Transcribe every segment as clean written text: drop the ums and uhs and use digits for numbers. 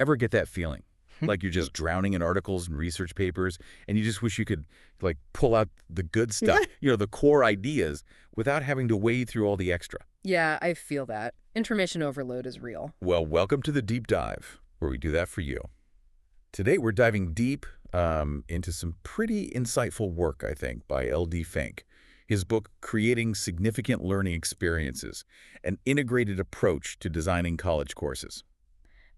Ever get that feeling? Like you're just drowning in articles and research papers, and you just wish you could, like, pull out the good stuff, the core ideas, without having to wade through all the extra. Yeah, I feel that. Information overload is real. Well, welcome to the Deep Dive, where we do that for you. Today, we're diving deep into some pretty insightful work, I think, by L.D. Fink. His book, Creating Significant Learning Experiences, an integrated approach to designing college courses.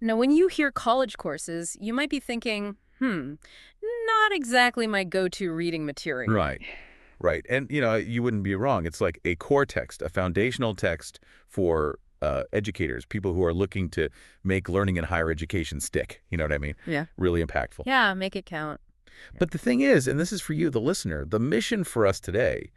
Now, when you hear college courses, you might be thinking, not exactly my go-to reading material. Right. Right. And, you wouldn't be wrong. It's like a core text, a foundational text for educators, people who are looking to make learning in higher education stick. You know what I mean? Yeah. Really impactful. Yeah, make it count. But the thing is, and this is for you, the listener, the mission for us today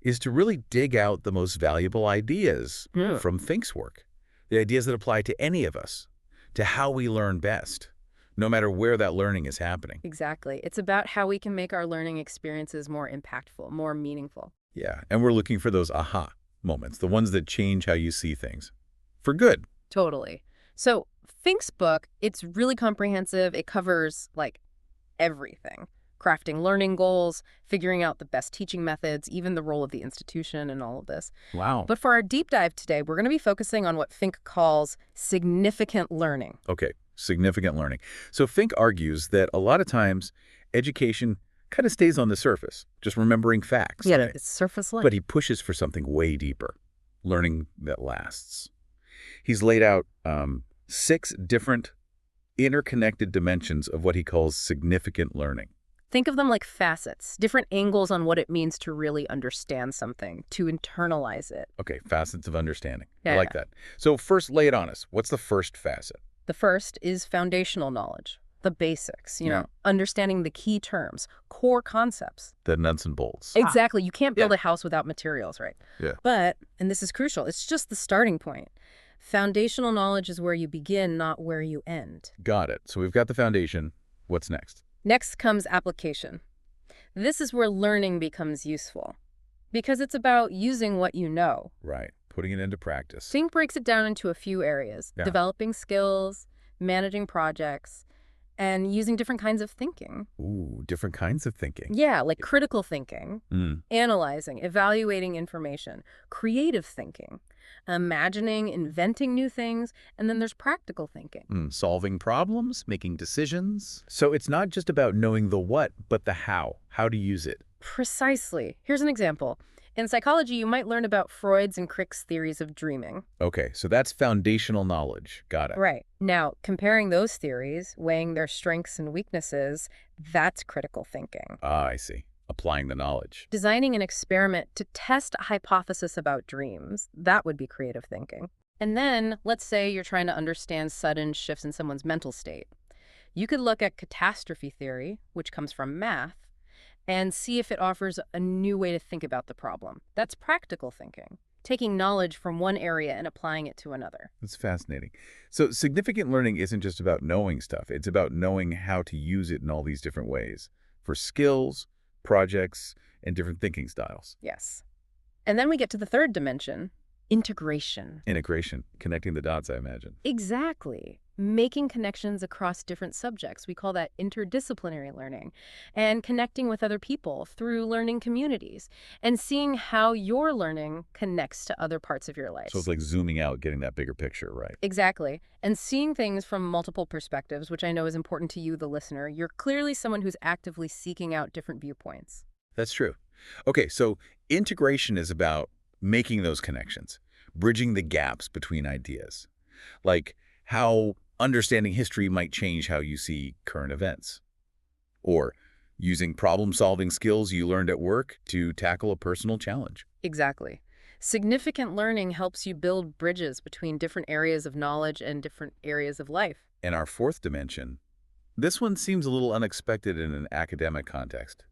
is to really dig out the most valuable ideas from Fink's work, the ideas that apply to any of us, to how we learn best, no matter where that learning is happening. Exactly. It's about how we can make our learning experiences more impactful, more meaningful. Yeah, and we're looking for those aha moments, the ones that change how you see things. For good. Totally. So Fink's book, it's really comprehensive. It covers, like, everything. Crafting learning goals, figuring out the best teaching methods, even the role of the institution and all of this. Wow. But for our deep dive today, we're going to be focusing on what Fink calls significant learning. Okay, significant learning. So Fink argues that a lot of times education kind of stays on the surface, just remembering facts. Yeah, it's surface level. But he pushes for something way deeper, learning that lasts. He's laid out 6 different interconnected dimensions of what he calls significant learning. Think of them like facets, different angles on what it means to really understand something, to internalize it. Okay, facets of understanding. Yeah. I like that. So first, lay it on us. What's the first facet? The first is foundational knowledge, the basics, Yeah. understanding the key terms, core concepts. The nuts and bolts. Exactly. You can't build a house without materials, right? Yeah. But, and this is crucial, it's just the starting point. Foundational knowledge is where you begin, not where you end. Got it. So we've got the foundation. What's next? Next comes application. This is where learning becomes useful, because it's about using what you know. Right. Putting it into practice. Fink breaks it down into a few areas: Yeah. developing skills, managing projects, and using different kinds of thinking. Ooh, different kinds of thinking. Yeah, like critical thinking, Mm. analyzing, evaluating information, creative thinking, imagining, inventing new things, and then there's practical thinking. Solving problems, making decisions. So it's not just about knowing the what, but the how to use it. Precisely. Here's an example. In psychology, you might learn about Freud's and Crick's theories of dreaming. Okay, so that's foundational knowledge. Got it. Right. Now, comparing those theories, weighing their strengths and weaknesses, that's critical thinking. Ah, I see. Applying the knowledge. Designing an experiment to test a hypothesis about dreams, that would be creative thinking. And then, let's say you're trying to understand sudden shifts in someone's mental state. You could look at catastrophe theory, which comes from math, and see if it offers a new way to think about the problem. That's practical thinking, taking knowledge from one area and applying it to another. That's fascinating. So significant learning isn't just about knowing stuff. It's about knowing how to use it in all these different ways for skills, projects, and different thinking styles. Yes. And then we get to the third dimension, integration. Integration, connecting the dots, I imagine. Exactly. Making connections across different subjects. We call that interdisciplinary learning. And connecting with other people through learning communities. And seeing how your learning connects to other parts of your life. So it's like zooming out, getting that bigger picture, right? Exactly. And seeing things from multiple perspectives, which I know is important to you, the listener. You're clearly someone who's actively seeking out different viewpoints. That's true. Okay, so integration is about making those connections, bridging the gaps between ideas. Like how understanding history might change how you see current events. Or using problem-solving skills you learned at work to tackle a personal challenge. Exactly. Significant learning helps you build bridges between different areas of knowledge and different areas of life. And our fourth dimension, this one seems a little unexpected in an academic context.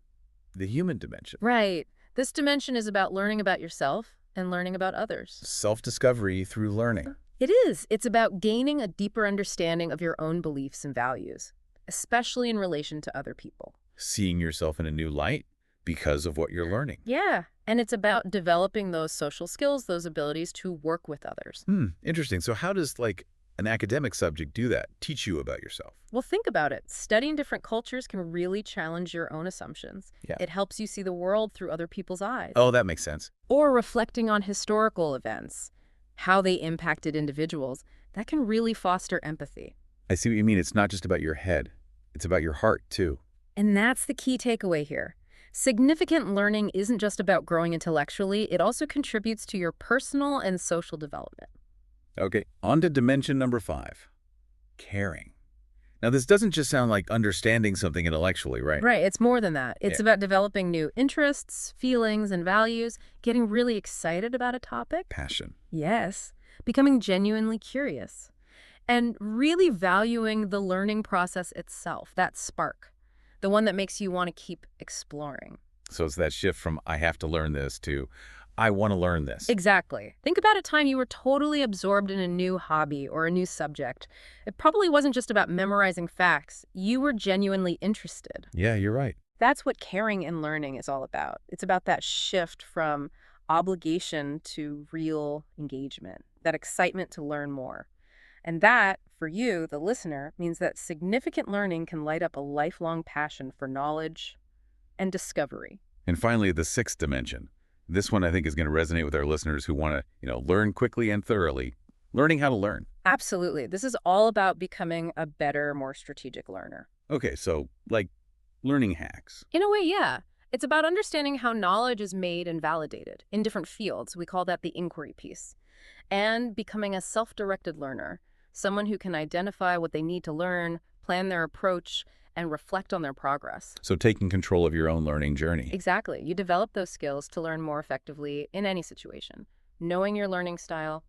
The human dimension. Right. This dimension is about learning about yourself and learning about others. Self-discovery through learning. It is. It's about gaining a deeper understanding of your own beliefs and values, especially in relation to other people. Seeing yourself in a new light because of what you're learning. Yeah. And it's about developing those social skills, those abilities to work with others. Interesting. So how does, an academic subject do that, teach you about yourself? Well, think about it. Studying different cultures can really challenge your own assumptions. Yeah. It helps you see the world through other people's eyes. Oh, that makes sense. Or reflecting on historical events, how they impacted individuals, that can really foster empathy. I see what you mean. It's not just about your head. It's about your heart, too. And that's the key takeaway here. Significant learning isn't just about growing intellectually, it also contributes to your personal and social development. Okay, on to dimension number 5, caring. Now, this doesn't just sound like understanding something intellectually, right? Right, it's more than that. It's Yeah. about developing new interests, feelings, and values, getting really excited about a topic. Passion. Yes, becoming genuinely curious, and really valuing the learning process itself, that spark, the one that makes you want to keep exploring. So it's that shift from I have to learn this to I want to learn this. Exactly. Think about a time you were totally absorbed in a new hobby or a new subject. It probably wasn't just about memorizing facts. You were genuinely interested. Yeah, you're right. That's what caring and learning is all about. It's about that shift from obligation to real engagement, that excitement to learn more. And that, for you, the listener, means that significant learning can light up a lifelong passion for knowledge and discovery. And finally, the 6th dimension. This one I think is going to resonate with our listeners who want to, learn quickly and thoroughly, learning how to learn. Absolutely. This is all about becoming a better, more strategic learner. Okay, so like learning hacks. In a way, yeah. It's about understanding how knowledge is made and validated in different fields. We call that the inquiry piece. And becoming a self-directed learner, someone who can identify what they need to learn, plan their approach, and reflect on their progress. So taking control of your own learning journey. Exactly. You develop those skills to learn more effectively in any situation. Knowing your learning style,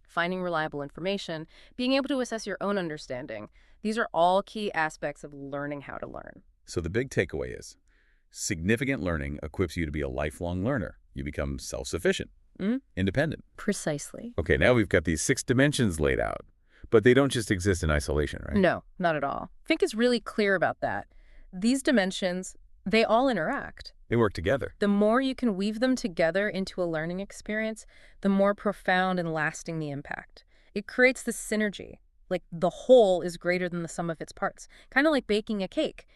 finding reliable information, being able to assess your own understanding. These are all key aspects of learning how to learn. So the big takeaway is significant learning equips you to be a lifelong learner. You become self-sufficient, independent. Precisely. Okay, now we've got these 6 dimensions laid out, but they don't just exist in isolation, right? No, not at all. Fink is really clear about that. These dimensions, they all interact. They work together. The more you can weave them together into a learning experience, the more profound and lasting the impact. It creates this synergy, like the whole is greater than the sum of its parts, kind of like baking a cake.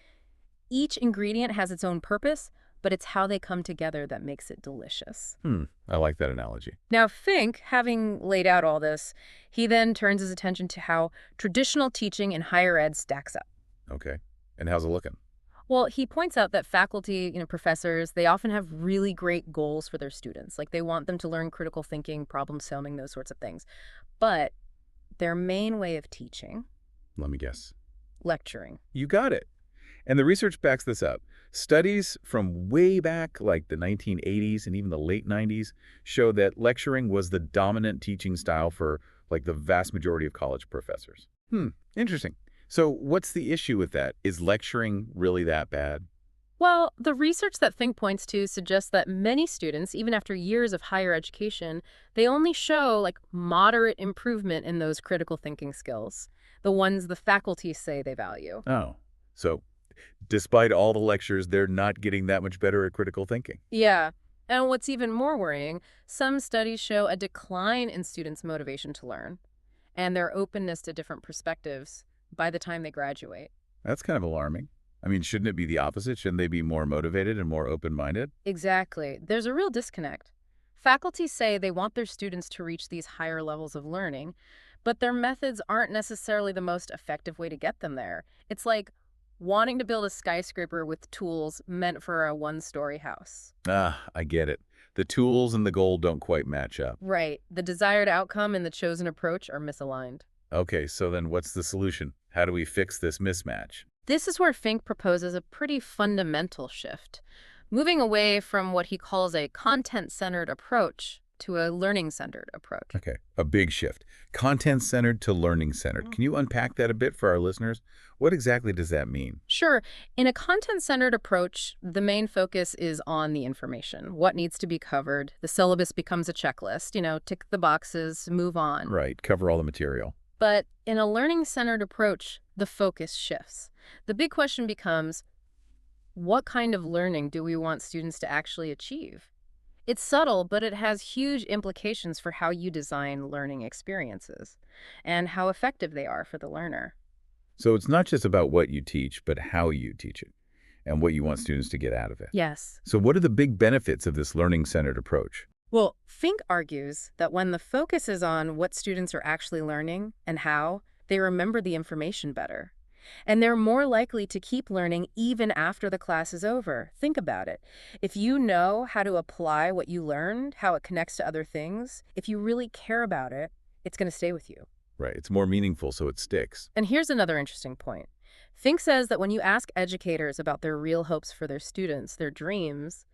Each ingredient has its own purpose, but it's how they come together that makes it delicious. I like that analogy. Now, Fink, having laid out all this, he then turns his attention to how traditional teaching in higher ed stacks up. Okay, and how's it looking? Well, he points out that faculty, professors, they often have really great goals for their students. Like they want them to learn critical thinking, problem solving, those sorts of things. But their main way of teaching, Let me guess. lecturing. You got it. And the research backs this up. Studies from way back, like the 1980s and even the late 90s, show that lecturing was the dominant teaching style for like the vast majority of college professors. Interesting. So what's the issue with that? Is lecturing really that bad? Well, the research that Fink points to suggests that many students, even after years of higher education, they only show like moderate improvement in those critical thinking skills, the ones the faculty say they value. Oh, so despite all the lectures, they're not getting that much better at critical thinking. Yeah. And what's even more worrying, some studies show a decline in students' motivation to learn and their openness to different perspectives by the time they graduate. That's kind of alarming. I mean, shouldn't it be the opposite? Shouldn't they be more motivated and more open-minded? Exactly. There's a real disconnect. Faculty say they want their students to reach these higher levels of learning, but their methods aren't necessarily the most effective way to get them there. It's like wanting to build a skyscraper with tools meant for a one-story house. I get it. The tools and the goal don't quite match up. Right. The desired outcome and the chosen approach are misaligned. Okay, so then what's the solution? How do we fix this mismatch? This is where Fink proposes a pretty fundamental shift, moving away from what he calls a content-centered approach to a learning-centered approach. Okay, a big shift. Content-centered to learning-centered. Can you unpack that a bit for our listeners? What exactly does that mean? Sure. In a content-centered approach, the main focus is on the information, what needs to be covered. The syllabus becomes a checklist, tick the boxes, move on. Right, cover all the material. But in a learning-centered approach, the focus shifts. The big question becomes, what kind of learning do we want students to actually achieve? It's subtle, but it has huge implications for how you design learning experiences and how effective they are for the learner. So it's not just about what you teach, but how you teach it and what you want students to get out of it. Yes. So what are the big benefits of this learning-centered approach? Well, Fink argues that when the focus is on what students are actually learning and how, they remember the information better. And they're more likely to keep learning even after the class is over. Think about it. If you know how to apply what you learned, how it connects to other things, if you really care about it, it's going to stay with you. Right, it's more meaningful, so it sticks. And here's another interesting point. Fink says that when you ask educators about their real hopes for their students, their dreams,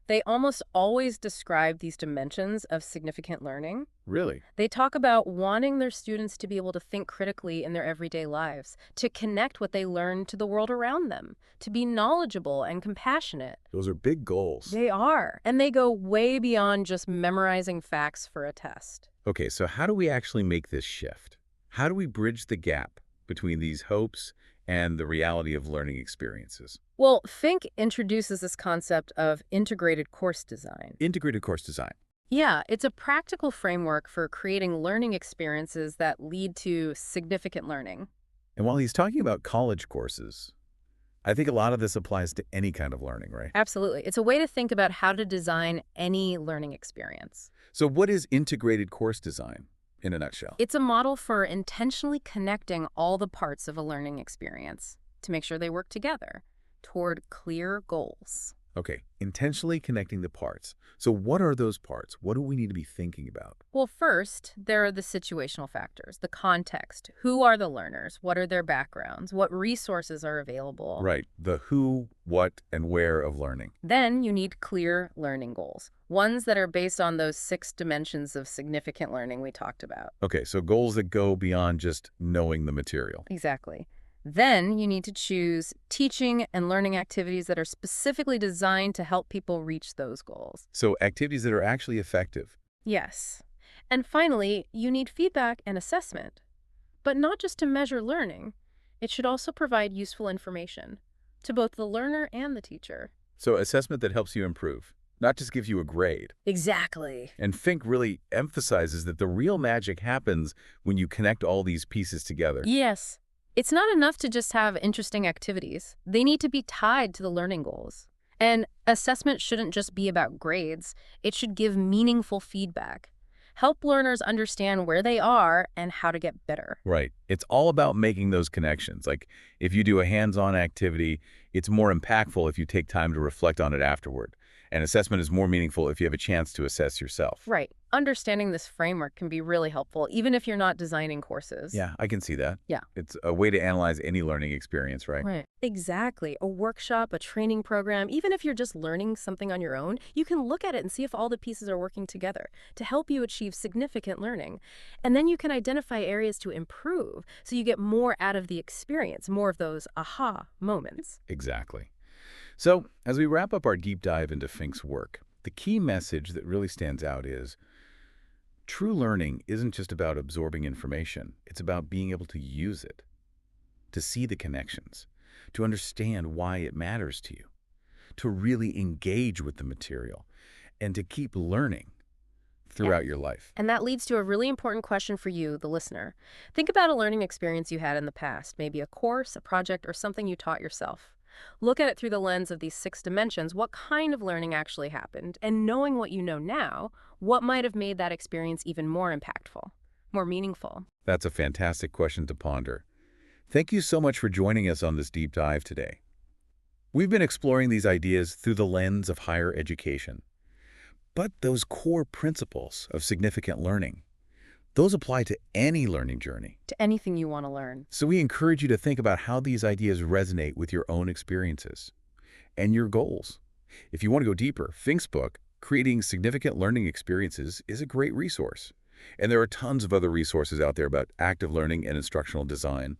they almost always describe these dimensions of significant learning. Really? They talk about wanting their students to be able to think critically in their everyday lives, to connect what they learn to the world around them, to be knowledgeable and compassionate. Those are big goals. They are, and they go way beyond just memorizing facts for a test. Okay, so how do we actually make this shift? How do we bridge the gap between these hopes and the reality of learning experiences? Well, Fink introduces this concept of integrated course design. Integrated course design. Yeah, it's a practical framework for creating learning experiences that lead to significant learning. And while he's talking about college courses, I think a lot of this applies to any kind of learning, right? Absolutely. It's a way to think about how to design any learning experience. So what is integrated course design in a nutshell? It's a model for intentionally connecting all the parts of a learning experience to make sure they work together toward clear goals. Okay, intentionally connecting the parts. So what are those parts? What do we need to be thinking about? Well, first, there are the situational factors, the context. Who are the learners? What are their backgrounds? What resources are available? Right, the who, what, and where of learning. Then you need clear learning goals, ones that are based on those 6 dimensions of significant learning we talked about. Okay, so goals that go beyond just knowing the material. Exactly. Then you need to choose teaching and learning activities that are specifically designed to help people reach those goals. So activities that are actually effective. Yes. And finally, you need feedback and assessment. But not just to measure learning. It should also provide useful information to both the learner and the teacher. So assessment that helps you improve, not just gives you a grade. Exactly. And Fink really emphasizes that the real magic happens when you connect all these pieces together. Yes. It's not enough to just have interesting activities. They need to be tied to the learning goals. And assessment shouldn't just be about grades. It should give meaningful feedback. Help learners understand where they are and how to get better. Right. It's all about making those connections. Like if you do a hands-on activity, it's more impactful if you take time to reflect on it afterward. And assessment is more meaningful if you have a chance to assess yourself. Right. Understanding this framework can be really helpful, even if you're not designing courses. Yeah, I can see that. Yeah. It's a way to analyze any learning experience, right? Right. Exactly. A workshop, a training program, even if you're just learning something on your own, you can look at it and see if all the pieces are working together to help you achieve significant learning. And then you can identify areas to improve so you get more out of the experience, more of those aha moments. Exactly. So, as we wrap up our deep dive into Fink's work, the key message that really stands out is true learning isn't just about absorbing information. It's about being able to use it, to see the connections, to understand why it matters to you, to really engage with the material, and to keep learning throughout your life. And that leads to a really important question for you, the listener. Think about a learning experience you had in the past, maybe a course, a project, or something you taught yourself. Look at it through the lens of these 6 dimensions. What kind of learning actually happened? And knowing what you know now, what might have made that experience even more impactful, more meaningful? That's a fantastic question to ponder. Thank you so much for joining us on this deep dive today. We've been exploring these ideas through the lens of higher education. But those core principles of significant learning, those apply to any learning journey. To anything you want to learn. So we encourage you to think about how these ideas resonate with your own experiences and your goals. If you want to go deeper, Fink's book, Creating Significant Learning Experiences, is a great resource. And there are tons of other resources out there about active learning and instructional design.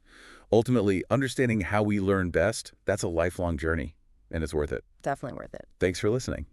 Ultimately, understanding how we learn best, that's a lifelong journey, and it's worth it. Definitely worth it. Thanks for listening.